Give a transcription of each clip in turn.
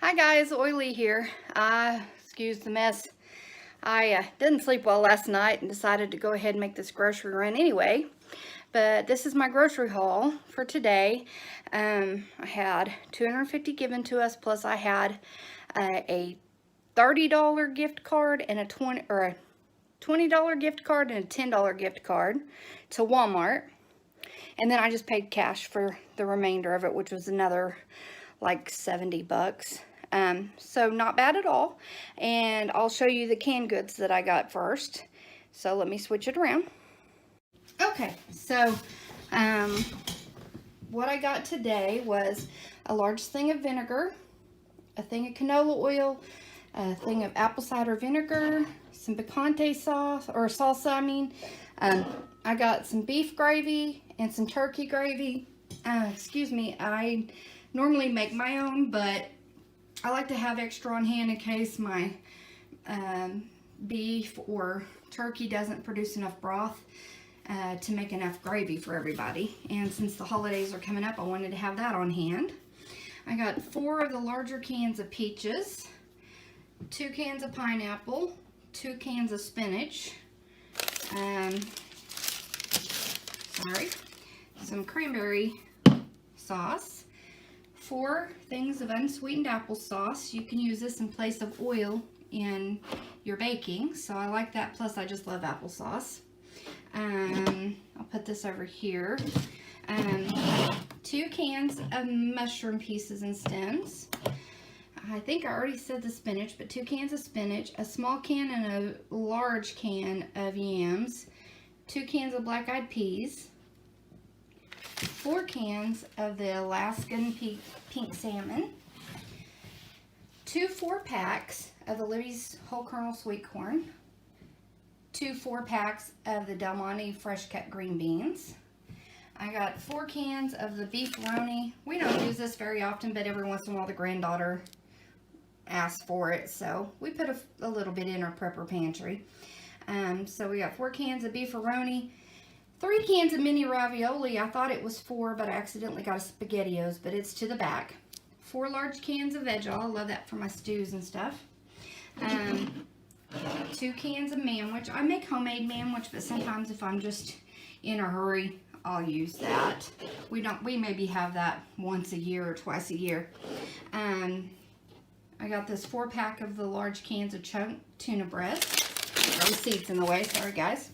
Hi guys, Oily here. Excuse the mess. I didn't sleep well last night and decided to go ahead and make this grocery run anyway. But this is my grocery haul for today. I had $250 given to us, plus I had a $30 gift card and a $20 gift card and a $10 gift card to Walmart. And then I just paid cash for the remainder of it, which was another like 70 bucks. So not bad at all. And I'll show you the canned goods that I got first. So let me switch it around. Okay, so what I got today was a large thing of vinegar, a thing of canola oil, a thing of apple cider vinegar, some picante sauce, or salsa, I mean. I got some beef gravy and some turkey gravy. Excuse me, I normally make my own, but I like to have extra on hand in case my beef or turkey doesn't produce enough broth to make enough gravy for everybody. And since the holidays are coming up, I wanted to have that on hand. I got 4 of the larger cans of peaches, 2 cans of pineapple, 2 cans of spinach, some cranberry sauce, 4 things of unsweetened applesauce. You can use this in place of oil in your baking, so I like that, plus I just love applesauce. I'll put this over here. 2 cans of mushroom pieces and stems. I think I already said the spinach, but 2 cans of spinach, a small can and a large can of yams, 2 cans of black-eyed peas, 4 cans of the Alaskan pink salmon, 2 4-packs of the Libby's whole kernel sweet corn, 2 4-packs of the Del Monte fresh cut green beans. I got 4 cans of the beefaroni. We don't use this very often, but every once in a while the granddaughter asks for it, so we put a little bit in our prepper pantry. So we got 4 cans of beefaroni, 3 cans of mini ravioli. I thought it was 4, but I accidentally got a SpaghettiOs, but it's to the back. 4 large cans of veg oil. I love that for my stews and stuff. 2 cans of manwich. I make homemade manwich, but sometimes if I'm just in a hurry, I'll use that. We maybe have that once a year or twice a year. I got this 4-pack of the large cans of chunk tuna breast. Receipts in the way, sorry guys.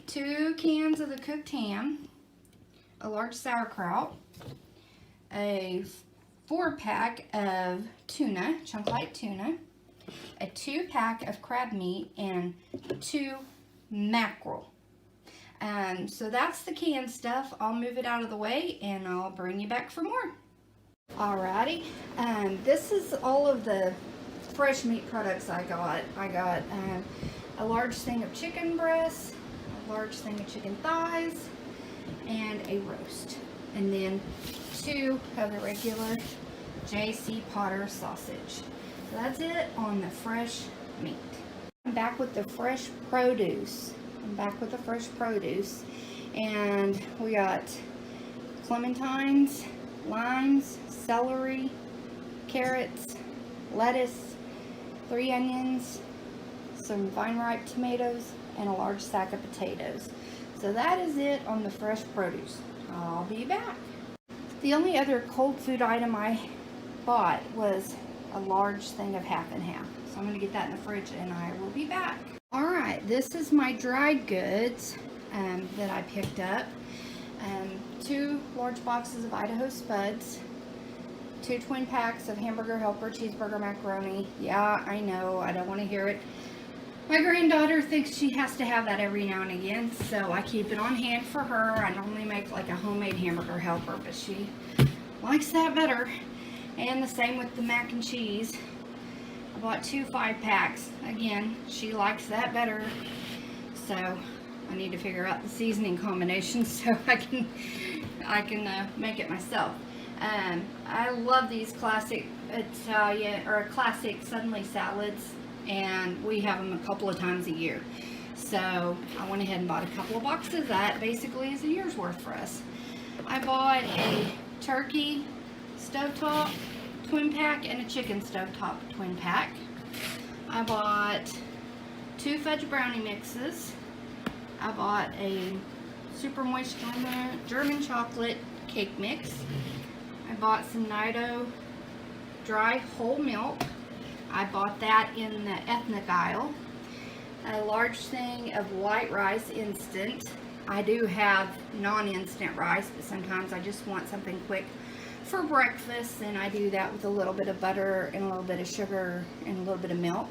2 cans of the cooked ham, a large sauerkraut, a 4-pack of tuna, chunk light tuna, a 2-pack of crab meat, and 2 mackerel. So that's the canned stuff. I'll move it out of the way and I'll bring you back for more. Alrighty, this is all of the fresh meat products I got. I got a large thing of chicken breasts, a large thing of chicken thighs, and a roast. And then 2 of the regular J.C. Potter sausage. So that's it on the fresh meat. I'm back with the fresh produce. And we got clementines, limes, celery, carrots, lettuce, 3 onions, some vine ripe tomatoes, and a large sack of potatoes. So that is it on the fresh produce. I'll be back. The only other cold food item I bought was a large thing of half and half. So I'm going to get that in the fridge and I will be back. Alright, this is my dried goods that I picked up. 2 large boxes of Idaho Spuds, 2 twin packs of Hamburger Helper cheeseburger macaroni. Yeah, I know, I don't want to hear it. My granddaughter thinks she has to have that every now and again, so I keep it on hand for her. I normally make like a homemade Hamburger Helper, but she likes that better. And the same with the mac and cheese. I bought 2 5-packs. Again, she likes that better. So I need to figure out the seasoning combination so I can make it myself. I love these classic Italian or classic Suddenly salads, and we have them a couple of times a year. So I went ahead and bought a couple of boxes. That basically is a year's worth for us. I bought a turkey stovetop twin pack and a chicken stovetop twin pack. I bought 2 fudge brownie mixes. I bought a super moist German chocolate cake mix. I bought some Nido dry whole milk. I bought that in the ethnic aisle. A large thing of white rice instant. I do have non-instant rice, but sometimes I just want something quick for breakfast, and I do that with a little bit of butter and a little bit of sugar and a little bit of milk.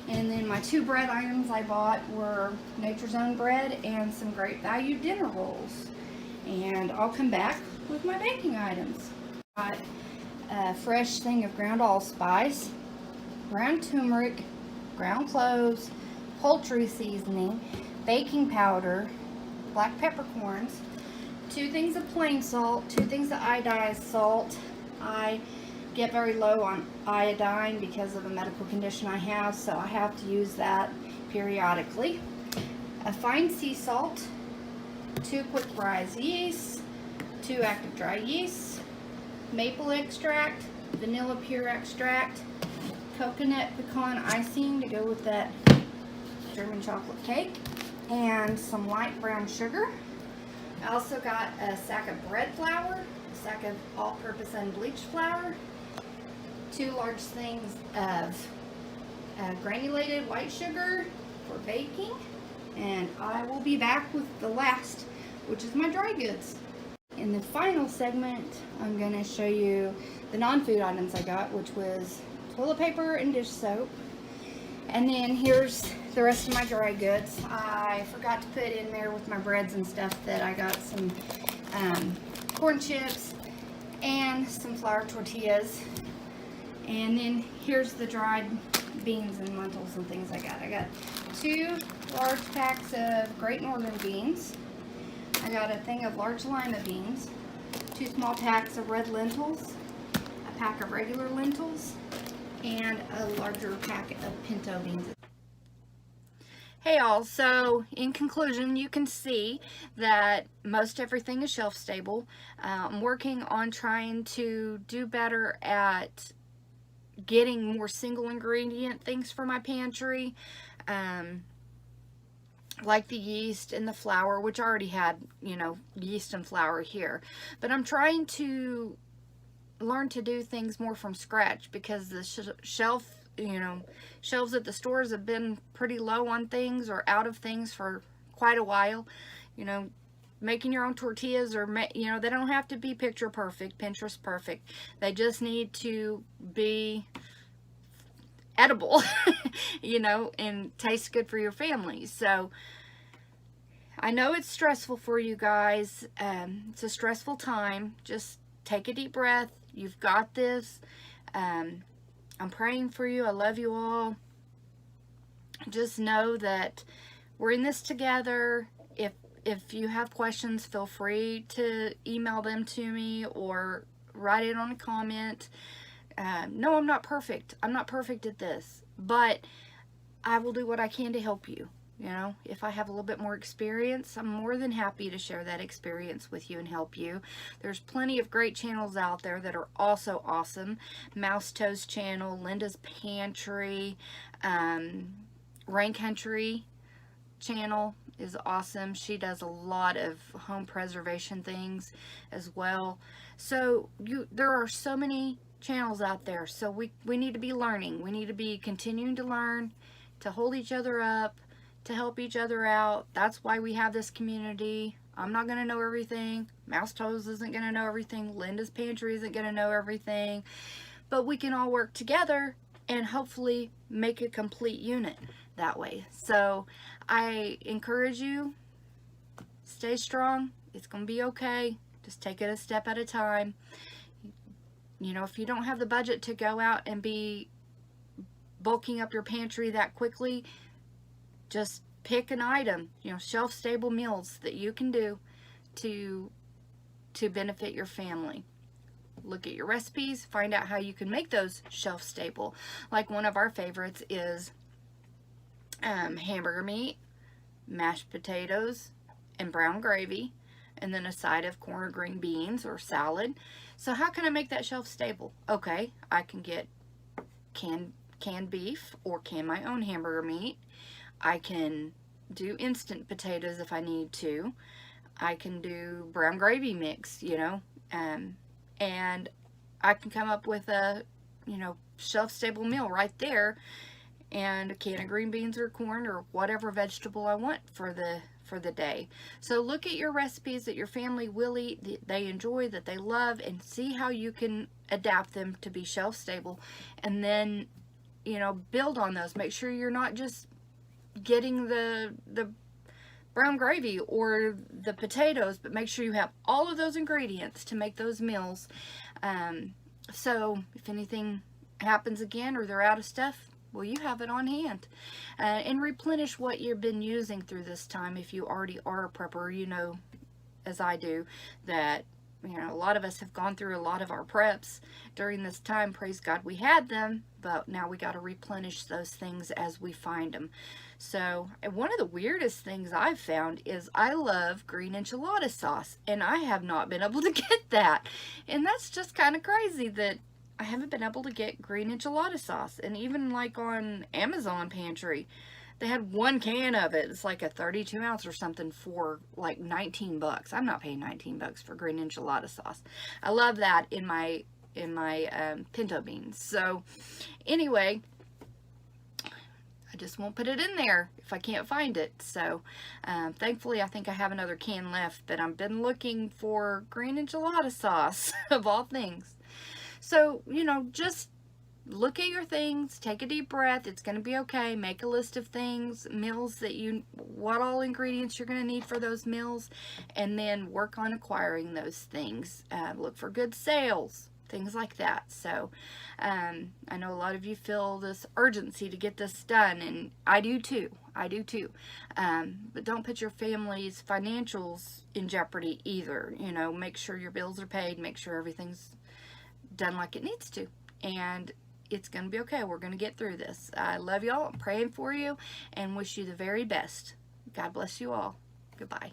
And then my 2 bread items I bought were Nature's Own bread and some Great Value dinner rolls. And I'll come back with my baking items. Got a fresh thing of ground allspice, ground turmeric, ground cloves, poultry seasoning, baking powder, black peppercorns, 2 things of plain salt, 2 things of iodized salt. I get very low on iodine because of a medical condition I have, so I have to use that periodically. A fine sea salt, 2 quick rise yeasts, 2 active dry yeasts, maple extract, vanilla pure extract, coconut pecan icing to go with that German chocolate cake, and some light brown sugar. I also got a sack of bread flour, a sack of all-purpose unbleached flour, 2 large things of granulated white sugar for baking, and I will be back with the last, which is my dry goods. In the final segment, I'm going to show you the non-food items I got, which was toilet paper and dish soap. And then here's the rest of my dry goods. I forgot to put in there with my breads and stuff that I got some corn chips and some flour tortillas. And then here's the dried beans and lentils and things I got. I got 2 large packs of Great Northern beans. I got a thing of large lima beans, 2 small packs of red lentils, a pack of regular lentils, and a larger pack of pinto beans. Hey all, so in conclusion, you can see that most everything is shelf stable. I'm working on trying to do better at getting more single ingredient things for my pantry, like the yeast and the flour, which I already had, you know, yeast and flour here. But I'm trying to learn to do things more from scratch because the shelves at the stores have been pretty low on things or out of things for quite a while. You know, making your own tortillas, or they don't have to be picture perfect, Pinterest perfect. They just need to be edible, and taste good for your family. So I know it's stressful for you guys. It's a stressful time. Just take a deep breath. You've got this. I'm praying for you. I love you all. Just know that we're in this together. If you have questions, feel free to email them to me or write it on a comment. No, I'm not perfect. I'm not perfect at this, but I will do what I can to help you. If I have a little bit more experience, I'm more than happy to share that experience with you and help you. There's plenty of great channels out there that are also awesome. Mouse Toast channel, Linda's Pantry, Rain Country channel is awesome. She does a lot of home preservation things as well. So there are so many channels out there. So we need to be learning. We need to be continuing to learn, to hold each other up, to help each other out. That's why we have this community. I'm not going to know everything. Mouse Toes isn't going to know everything. Linda's Pantry isn't going to know everything. But we can all work together and hopefully make a complete unit that way. So I encourage you, stay strong. It's going to be okay. Just take it a step at a time. If you don't have the budget to go out and be bulking up your pantry that quickly, just pick an item, shelf-stable meals that you can do to benefit your family. Look at your recipes, find out how you can make those shelf-stable. Like one of our favorites is hamburger meat, mashed potatoes, and brown gravy. and then a side of corn or green beans or salad. So how can I make that shelf stable? Okay, I can get canned beef or can my own hamburger meat. I can do instant potatoes if I need to. I can do brown gravy mix, you know, and I can come up with a, you know, shelf-stable meal right there, and a can of green beans or corn or whatever vegetable I want for the day. So look at your recipes that your family will eat, that they enjoy, that they love, and see how you can adapt them to be shelf-stable, and then, you know, build on those. Make sure you're not just getting the brown gravy or the potatoes, but make sure you have all of those ingredients to make those meals. So if anything happens again or they're out of stuff, well, you have it on hand. And replenish what you've been using through this time. If you already are a prepper, you know, as I do, that, you know, a lot of us have gone through a lot of our preps during this time. Praise God we had them, but now we got to replenish those things as we find them. So, and one of the weirdest things I've found is I love green enchilada sauce, and I have not been able to get that. And that's just kind of crazy that I haven't been able to get green enchilada sauce. And even like on Amazon Pantry, they had one can of it. It's like a 32 ounce or something for like 19 bucks. I'm not paying 19 bucks for green enchilada sauce. I love that in my pinto beans. So anyway, I just won't put it in there if I can't find it. So thankfully I think I have another can left, but I've been looking for green enchilada sauce of all things. So, you know, just look at your things, take a deep breath. It's going to be okay. Make a list of things, meals that what all ingredients you're going to need for those meals, and then work on acquiring those things. Look for good sales, things like that. So I know a lot of you feel this urgency to get this done, and I do too. But don't put your family's financials in jeopardy either. You know, make sure your bills are paid, make sure everything's done like it needs to, and it's going to be okay. We're going to get through this. I love y'all. I'm praying for you and wish you the very best. God bless you all. Goodbye.